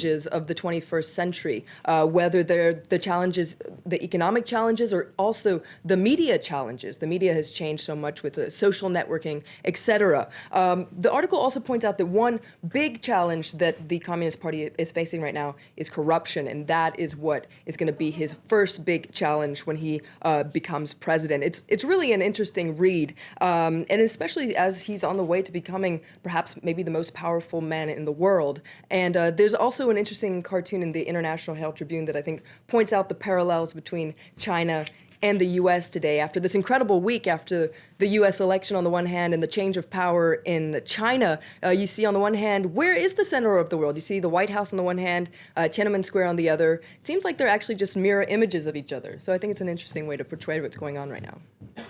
of the 21st century, whether they're the challenges, the economic challenges, or also the media challenges. The media has changed so much with social networking, etc. The article also points out that one big challenge that the Communist Party is facing right now is corruption, and that is what is going to be his first big challenge when he becomes president. It's really an interesting read, and especially as he's on the way to becoming perhaps maybe the most powerful man in the world. And there's also an interesting cartoon in the International Herald Tribune that I think points out the parallels between China and the U.S. today. After this incredible week, after the U.S. election on the one hand and the change of power in China, you see on the one hand, where is the center of the world? You see the White House on the one hand, Tiananmen Square on the other. It seems like they're actually just mirror images of each other. So I think it's an interesting way to portray what's going on right now.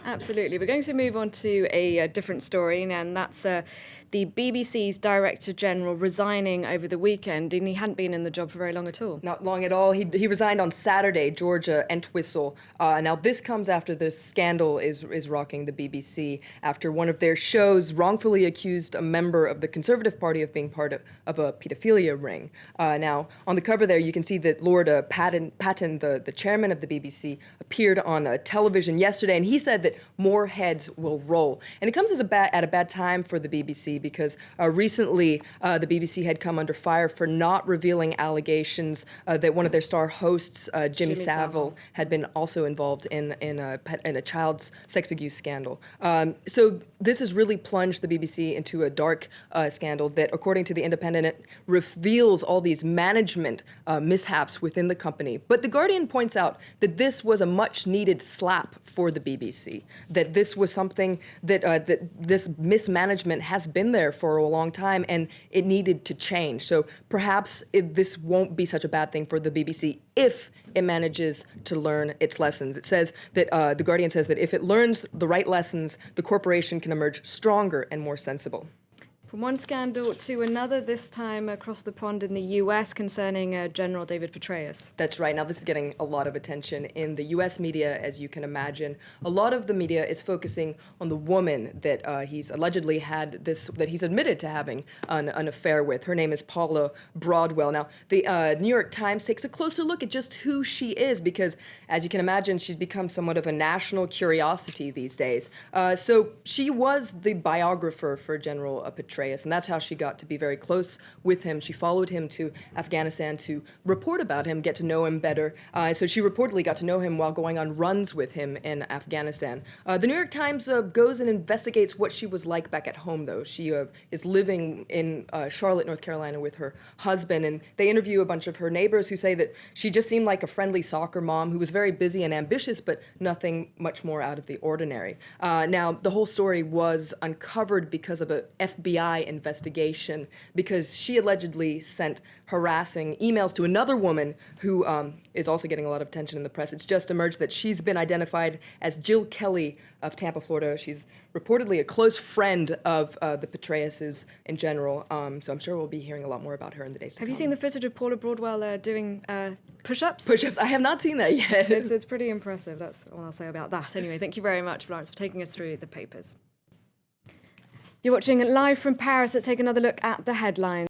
Absolutely. We're going to move on to a different story, and that's the BBC's Director General resigning over the weekend, and he hadn't been in the job for very long at all. Not long at all. He resigned on Saturday, Georgia Entwistle. Now this comes after the scandal is rocking the BBC, after one of their shows wrongfully accused a member of the Conservative Party of being part of a pedophilia ring. Now, on the cover there, you can see that Lord Patton, the chairman of the BBC, appeared on television yesterday, and he said that more heads will roll. And it comes as at a bad time for the BBC, because recently the BBC had come under fire for not revealing allegations that one of their star hosts, Jimmy Savile, had been also involved in a child's sex abuse scandal. So this has really plunged the BBC into a dark scandal that, according to The Independent, it reveals all these management mishaps within the company. But The Guardian points out that this was a much-needed slap for the BBC, that this was something that this mismanagement has been there for a long time, and it needed to change. So perhaps this won't be such a bad thing for the BBC if it manages to learn its lessons. It says that, The Guardian says that if it learns the right lessons, the corporation can emerge stronger and more sensible. From one scandal to another, this time across the pond in the U.S. concerning General David Petraeus. That's right. Now, this is getting a lot of attention in the U.S. media, as you can imagine. A lot of the media is focusing on the woman that he's allegedly had that he's admitted to having an affair with. Her name is Paula Broadwell. Now, the New York Times takes a closer look at just who she is, because, as you can imagine, she's become somewhat of a national curiosity these days. So she was the biographer for General Petraeus, and that's how she got to be very close with him. She followed him to Afghanistan to report about him, get to know him better. So she reportedly got to know him while going on runs with him in Afghanistan. The New York Times goes and investigates what she was like back at home, though. She is living in Charlotte, North Carolina with her husband, and they interview a bunch of her neighbors who say that she just seemed like a friendly soccer mom who was very busy and ambitious, but nothing much more out of the ordinary. Now, the whole story was uncovered because of an FBI investigation, because she allegedly sent harassing emails to another woman who is also getting a lot of attention in the press. It's just emerged that she's been identified as Jill Kelly of Tampa, Florida. She's reportedly a close friend of the Petraeuses in general, so I'm sure we'll be hearing a lot more about her in the days to come. Have you seen the footage of Paula Broadwell doing push-ups? Push-ups? I have not seen that yet. It's pretty impressive. That's all I'll say about that. Anyway, thank you very much, Florence, for taking us through the papers. You're watching Live from Paris. Let's take another look at the headlines.